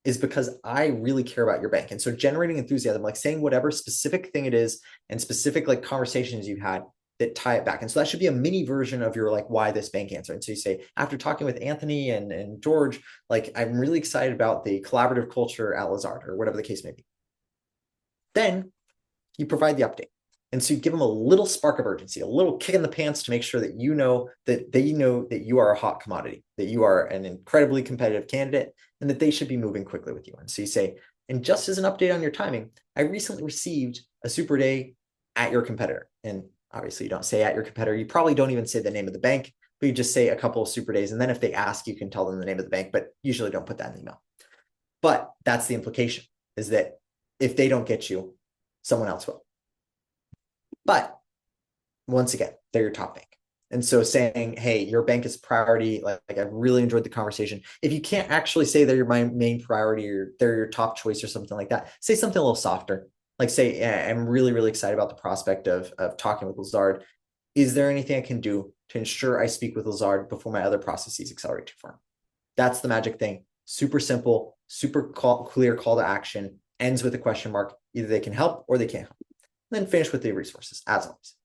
is because I really care about your bank. And so generating enthusiasm, like saying whatever specific thing it is and specific like conversations you've had that tie it back. And so that should be a mini version of your like, why this bank answer. And so you say, after talking with Anthony and George, like, I'm really excited about the collaborative culture at Lazard or whatever the case may be. Then you provide the update. And so you give them a little spark of urgency, a little kick in the pants to make sure that they know that you are a hot commodity, that you are an incredibly competitive candidate, and that they should be moving quickly with you. And so you say, and just as an update on your timing, I recently received a super day at your competitor. And obviously you don't say at your competitor, you probably don't even say the name of the bank, but you just say a couple of super days. And then if they ask, you can tell them the name of the bank, but usually don't put that in the email. But that's the implication, is that if they don't get you, someone else will. But once again, they're your top bank. And so saying, hey, your bank is priority, like I've really enjoyed the conversation. If you can't actually say they're my main priority or they're your top choice or something like that, say something a little softer. Like say, I'm really, really excited about the prospect of talking with Lazard. Is there anything I can do to ensure I speak with Lazard before my other processes accelerate too far? That's the magic thing. Super simple, super clear call to action, ends with a question mark. Either they can help or they can't help. And then finish with the resources, as always.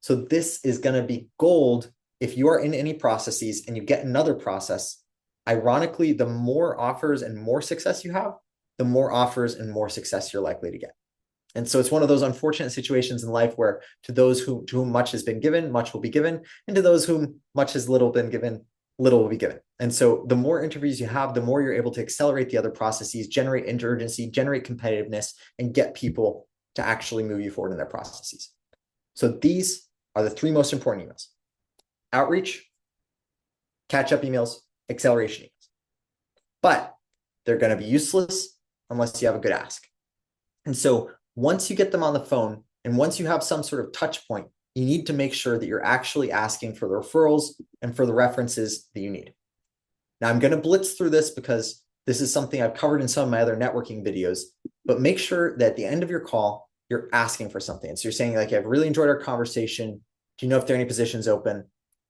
So this is going to be gold if you are in any processes and you get another process. Ironically, the more offers and more success you have, the more offers and more success you're likely to get. And so it's one of those unfortunate situations in life where to those to whom much has been given, much will be given. And to those whom much has little been given, little will be given. And so the more interviews you have, the more you're able to accelerate the other processes, generate urgency, generate competitiveness, and get people to actually move you forward in their processes. So these are the three most important emails: outreach, catch-up emails, acceleration emails. But they're going to be useless unless you have a good ask. And so once you get them on the phone and once you have some sort of touch point, you need to make sure that you're actually asking for the referrals and for the references that you need. Now, I'm going to blitz through this because this is something I've covered in some of my other networking videos, but make sure that at the end of your call, you're asking for something. And so you're saying, like, I've really enjoyed our conversation. Do you know if there are any positions open?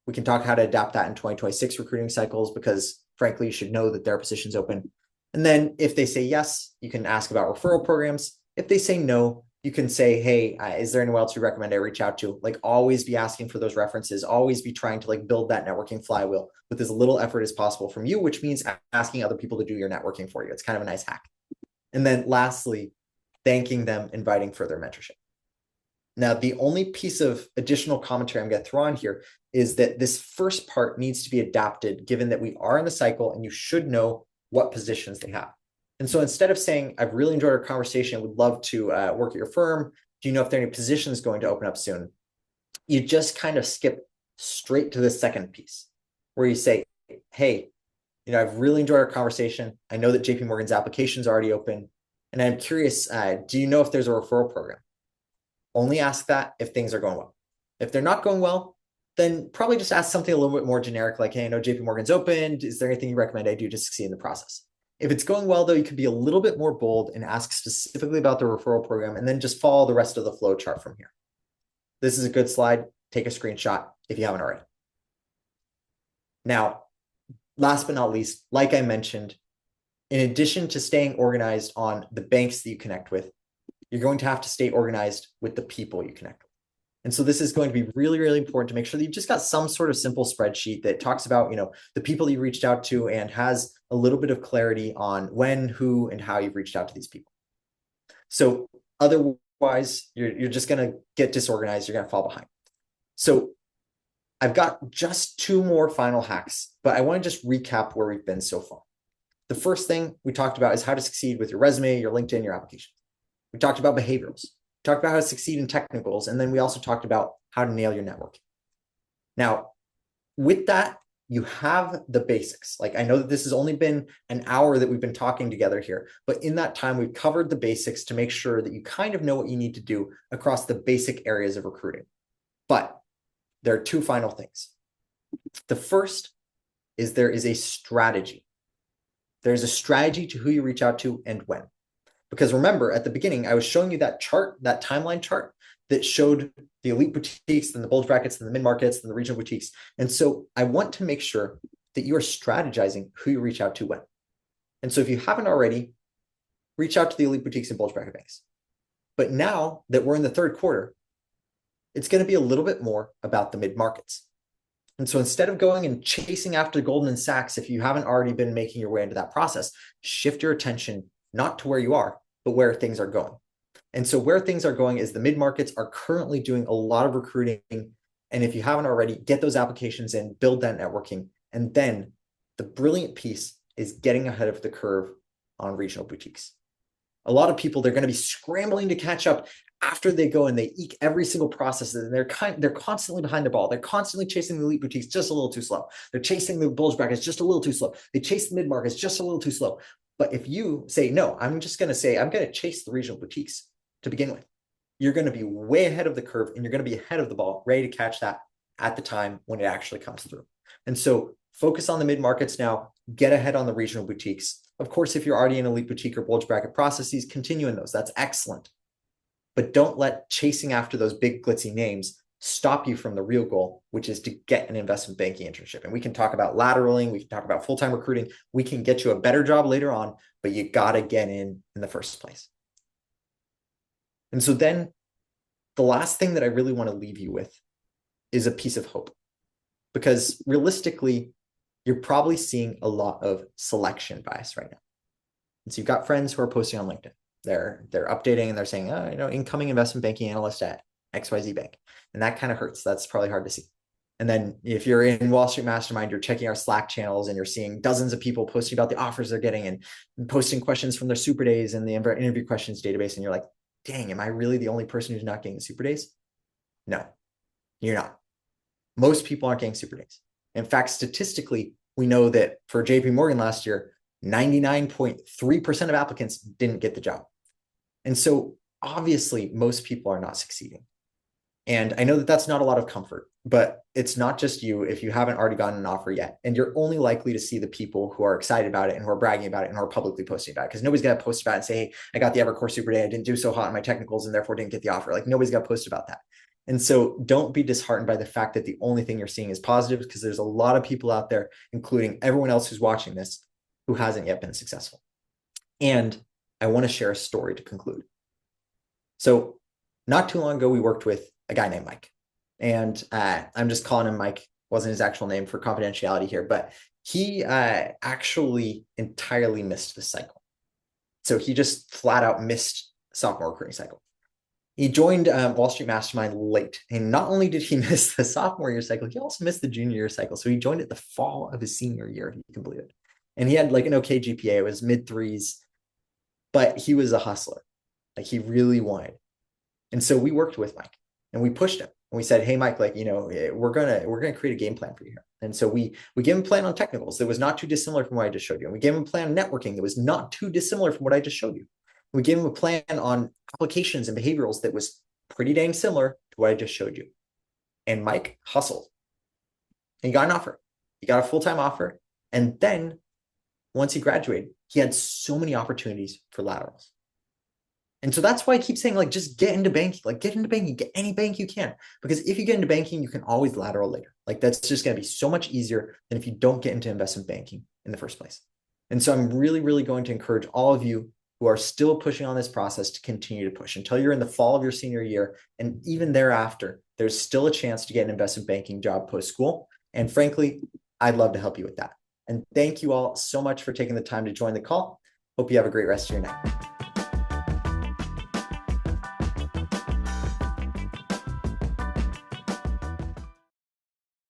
We can talk how to adapt that in 2026 recruiting cycles, because frankly, you should know that there are positions open. And then if they say yes, you can ask about referral programs. If they say no, you can say, hey, is there anyone else you recommend I reach out to? Like, always be asking for those references, always be trying to like build that networking flywheel with as little effort as possible from you, which means asking other people to do your networking for you. It's kind of a nice hack. And then lastly, thanking them, inviting further mentorship. Now, the only piece of additional commentary I'm going to throw on here is that this first part needs to be adapted, given that we are in the cycle and you should know what positions they have. And so instead of saying, I've really enjoyed our conversation, would love to work at your firm, do you know if there are any positions going to open up soon? You just kind of skip straight to the second piece where you say, hey, I've really enjoyed our conversation. I know that JP Morgan's application is already open. And I'm curious, do you know if there's a referral program? Only ask that if things are going well. If they're not going well, then probably just ask something a little bit more generic, like, hey, I know JP Morgan's opened. Is there anything you recommend I do to succeed in the process? If it's going well, though, you could be a little bit more bold and ask specifically about the referral program, and then just follow the rest of the flow chart from here. This is a good slide. Take a screenshot if you haven't already. Now, last but not least, like I mentioned, in addition to staying organized on the banks that you connect with, you're going to have to stay organized with the people you connect with. And so this is going to be really, really important to make sure that you've just got some sort of simple spreadsheet that talks about, the people you reached out to and has a little bit of clarity on when, who, and how you've reached out to these people. So otherwise, you're just going to get disorganized. You're going to fall behind. So I've got just two more final hacks, but I want to just recap where we've been so far. The first thing we talked about is how to succeed with your resume, your LinkedIn, your application. We talked about behaviorals. We talked about how to succeed in technicals. And then we also talked about how to nail your networking. Now, with that, you have the basics. Like, I know that this has only been an hour that we've been talking together here, but in that time, we've covered the basics to make sure that you kind of know what you need to do across the basic areas of recruiting. But there are two final things. The first is there is a strategy. There's a strategy to who you reach out to and when. Because remember, at the beginning, I was showing you that chart, that timeline chart that showed the elite boutiques, then the bulge brackets, then the mid-markets, then the regional boutiques. And so I want to make sure that you are strategizing who you reach out to when. And so if you haven't already, reach out to the elite boutiques and bulge bracket banks. But now that we're in the third quarter, it's going to be a little bit more about the mid-markets. And so instead of going and chasing after Goldman Sachs, if you haven't already been making your way into that process, shift your attention not to where you are, but where things are going. And so where things are going is the mid-markets are currently doing a lot of recruiting. And if you haven't already, get those applications in, build that networking. And then the brilliant piece is getting ahead of the curve on regional boutiques. A lot of people, they're going to be scrambling to catch up after they go and they eke every single process, and they're constantly behind the ball. They're constantly chasing the elite boutiques just a little too slow. They're chasing the bulge brackets just a little too slow. They chase the mid-markets just a little too slow. But if you say, no, I'm just going to say, I'm going to chase the regional boutiques to begin with, you're going to be way ahead of the curve and you're going to be ahead of the ball, ready to catch that at the time when it actually comes through. And so focus on the mid-markets now, get ahead on the regional boutiques. Of course, if you're already in elite boutique or bulge bracket processes, continue in those. That's excellent. But don't let chasing after those big glitzy names stop you from the real goal, which is to get an investment banking internship. And we can talk about lateraling, we can talk about full-time recruiting, we can get you a better job later on, but you got to get in the first place. And so then the last thing that I really want to leave you with is a piece of hope, because realistically, you're probably seeing a lot of selection bias right now. And so you've got friends who are posting on LinkedIn. They're updating and they're saying, oh, incoming investment banking analyst at XYZ Bank. And that kind of hurts. That's probably hard to see. And then if you're in Wall Street Mastermind, you're checking our Slack channels and you're seeing dozens of people posting about the offers they're getting and posting questions from their super days and the interview questions database. And you're like, dang, am I really the only person who's not getting the super days? No, you're not. Most people aren't getting super days. In fact, statistically, we know that for JP Morgan last year, 99.3% of applicants didn't get the job. And so obviously most people are not succeeding. And I know that that's not a lot of comfort, but it's not just you if you haven't already gotten an offer yet. And you're only likely to see the people who are excited about it and who are bragging about it and who are publicly posting about it. Because nobody's going to post about it and say, hey, I got the Evercore Super Day. I didn't do so hot in my technicals and therefore didn't get the offer. Like nobody's going to post about that. And so don't be disheartened by the fact that the only thing you're seeing is positive, because there's a lot of people out there, including everyone else who's watching this, who hasn't yet been successful. And I want to share a story to conclude. So not too long ago, we worked with a guy named Mike. And I'm just calling him Mike. Wasn't his actual name for confidentiality here, but he actually entirely missed the cycle. So he just flat out missed sophomore recruiting cycle. He joined Wall Street Mastermind late. And not only did he miss the sophomore year cycle, he also missed the junior year cycle. So he joined it the fall of his senior year, if you can believe it. And he had like an okay GPA. It was mid threes, but he was a hustler. Like he really wanted. And so we worked with Mike and we pushed him. And we said, hey, Mike, like, we're gonna create a game plan for you here. And so we gave him a plan on technicals that was not too dissimilar from what I just showed you. And we gave him a plan on networking that was not too dissimilar from what I just showed you. We gave him a plan on applications and behaviorals that was pretty dang similar to what I just showed you. And Mike hustled. And he got an offer. He got a full-time offer. And then once he graduated, he had so many opportunities for laterals. And so that's why I keep saying, like, just get into banking, get any bank you can. Because if you get into banking, you can always lateral later. Like, that's just going to be so much easier than if you don't get into investment banking in the first place. And so I'm really, really going to encourage all of you who are still pushing on this process to continue to push until you're in the fall of your senior year. And even thereafter, there's still a chance to get an investment banking job post-school. And frankly, I'd love to help you with that. And thank you all so much for taking the time to join the call. Hope you have a great rest of your night.